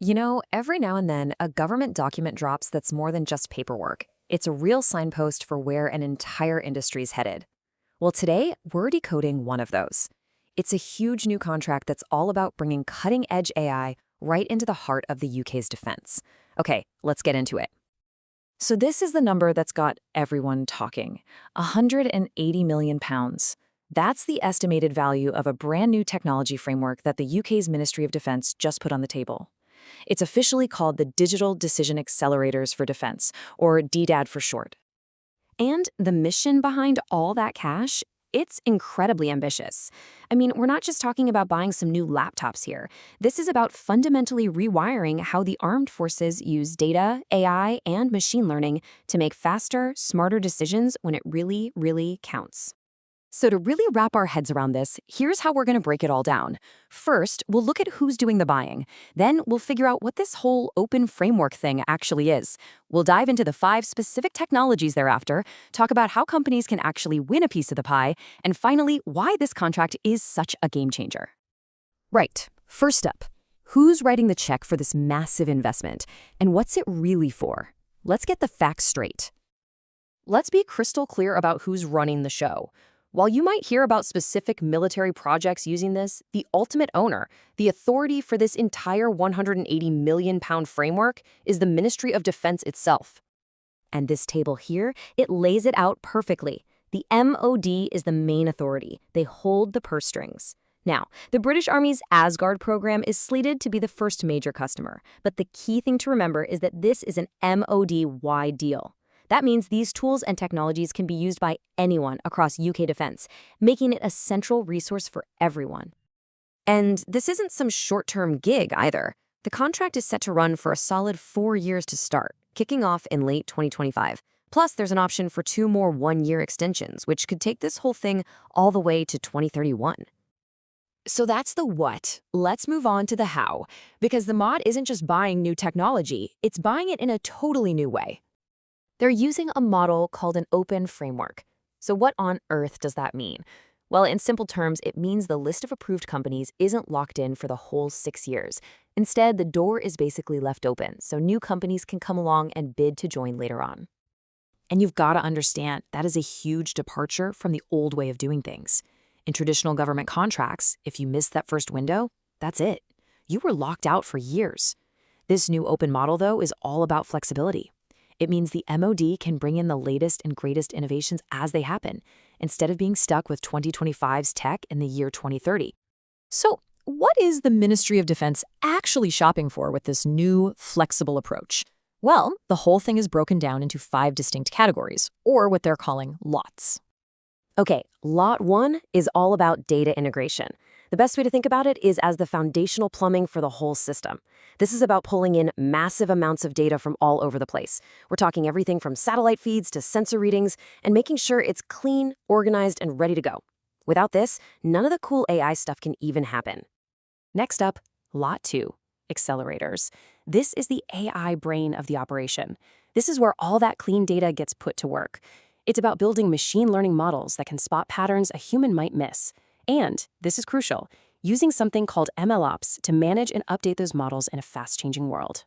Every now and then, a government document drops that's more than just paperwork. It's a real signpost for where an entire industry is headed. Well, today, we're decoding one of those. It's a huge new contract that's all about bringing cutting-edge AI right into the heart of the UK's defense. Okay, let's get into it. So this is the number that's got everyone talking, £180 million. That's the estimated value of a brand new technology framework that the UK's Ministry of Defence just put on the table. It's officially called the Digital Decision Accelerators for Defense, or DDAD for short. And the mission behind all that cash? It's incredibly ambitious. I mean, we're not just talking about buying some new laptops here. This is about fundamentally rewiring how the armed forces use data, AI, and machine learning to make faster, smarter decisions when it really, really counts. So to really wrap our heads around this, here's how we're going to break it all down. First, we'll look at who's doing the buying. Then we'll figure out what this whole open framework thing actually is. We'll dive into the 5 specific technologies thereafter, talk about how companies can actually win a piece of the pie, and finally, why this contract is such a game changer. Right. First up, who's writing the check for this massive investment, and what's it really for? Let's get the facts straight. Let's be crystal clear about who's running the show. While you might hear about specific military projects using this, the ultimate owner, the authority for this entire £180 million framework, is the Ministry of Defence itself. And this table here, it lays it out perfectly. The MOD is the main authority. They hold the purse strings. Now, the British Army's Asgard program is slated to be the first major customer, but the key thing to remember is that this is an MOD-wide deal. That means these tools and technologies can be used by anyone across UK defense, making it a central resource for everyone. And this isn't some short-term gig either. The contract is set to run for a solid 4 years to start, kicking off in late 2025. Plus, there's an option for 2 more one-year extensions, which could take this whole thing all the way to 2031. So that's the what. Let's move on to the how, because the mod isn't just buying new technology, it's buying it in a totally new way. They're using a model called an open framework. So what on earth does that mean? Well, in simple terms, it means the list of approved companies isn't locked in for the whole 6 years. Instead, the door is basically left open, so new companies can come along and bid to join later on. And you've got to understand, that is a huge departure from the old way of doing things. In traditional government contracts, if you missed that first window, that's it. You were locked out for years. This new open model, though, is all about flexibility. It means the MOD can bring in the latest and greatest innovations as they happen, instead of being stuck with 2025's tech in the year 2030. So, what is the Ministry of Defense actually shopping for with this new, flexible approach? Well, the whole thing is broken down into 5 distinct categories, or what they're calling lots. Okay, Lot 1 is all about data integration. The best way to think about it is as the foundational plumbing for the whole system. This is about pulling in massive amounts of data from all over the place. We're talking everything from satellite feeds to sensor readings and making sure it's clean, organized, and ready to go. Without this, none of the cool AI stuff can even happen. Next up, Lot 2, accelerators. This is the AI brain of the operation. This is where all that clean data gets put to work. It's about building machine learning models that can spot patterns a human might miss. And, this is crucial, using something called MLOps to manage and update those models in a fast-changing world.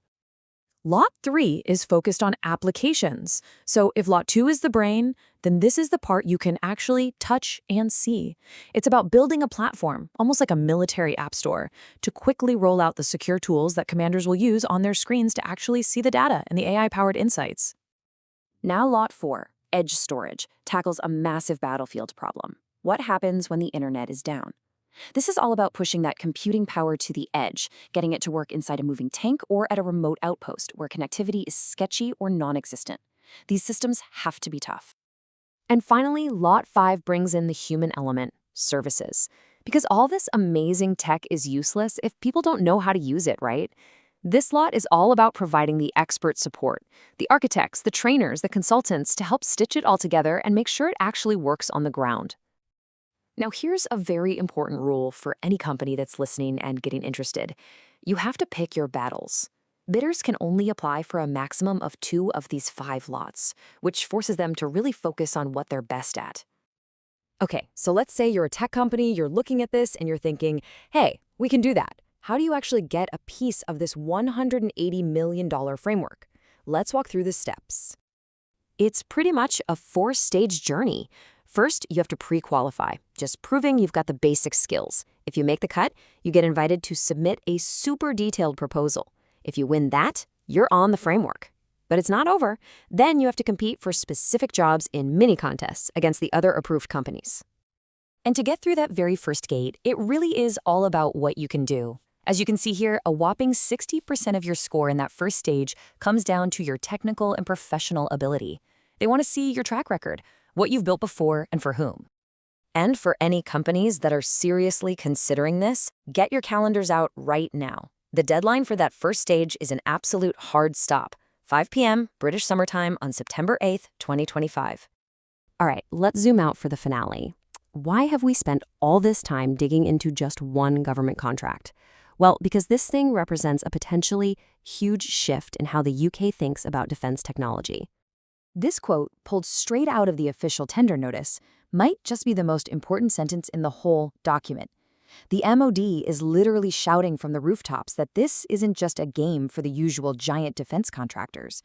Lot 3 is focused on applications. So if Lot 2 is the brain, then this is the part you can actually touch and see. It's about building a platform, almost like a military app store, to quickly roll out the secure tools that commanders will use on their screens to actually see the data and the AI-powered insights. Now Lot 4, edge storage, tackles a massive battlefield problem. What happens when the internet is down? This is all about pushing that computing power to the edge, getting it to work inside a moving tank or at a remote outpost where connectivity is sketchy or non-existent. These systems have to be tough. And finally, Lot 5 brings in the human element, services. Because all this amazing tech is useless if people don't know how to use it, right? This lot is all about providing the expert support, the architects, the trainers, the consultants to help stitch it all together and make sure it actually works on the ground. Now, here's a very important rule for any company that's listening and getting interested. You have to pick your battles. Bidders can only apply for a maximum of 2 of these 5 lots, which forces them to really focus on what they're best at. Okay, so let's say you're a tech company, you're looking at this and you're thinking, hey, we can do that. How do you actually get a piece of this $180 million framework? Let's walk through the steps. It's pretty much a four-stage journey. First, you have to pre-qualify, just proving you've got the basic skills. If you make the cut, you get invited to submit a super detailed proposal. If you win that, you're on the framework. But it's not over. Then you have to compete for specific jobs in mini contests against the other approved companies. And to get through that very first gate, it really is all about what you can do. As you can see here, a whopping 60% of your score in that first stage comes down to your technical and professional ability. They want to see your track record, what you've built before and for whom. And for any companies that are seriously considering this, get your calendars out right now. The deadline for that first stage is an absolute hard stop, 5 p.m. British summertime on September 8th, 2025. All right, let's zoom out for the finale. Why have we spent all this time digging into just one government contract? Well, because this thing represents a potentially huge shift in how the UK thinks about defense technology. This quote, pulled straight out of the official tender notice, might just be the most important sentence in the whole document. The MOD is literally shouting from the rooftops that this isn't just a game for the usual giant defense contractors.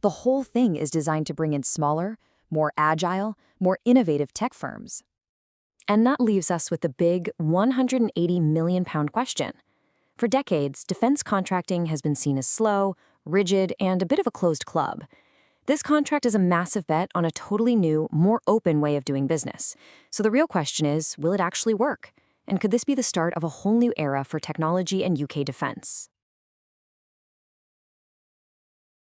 The whole thing is designed to bring in smaller, more agile, more innovative tech firms. And that leaves us with the big £180 million question. For decades, defense contracting has been seen as slow, rigid, and a bit of a closed club. This contract is a massive bet on a totally new, more open way of doing business. So the real question is, will it actually work? And could this be the start of a whole new era for technology and UK defense?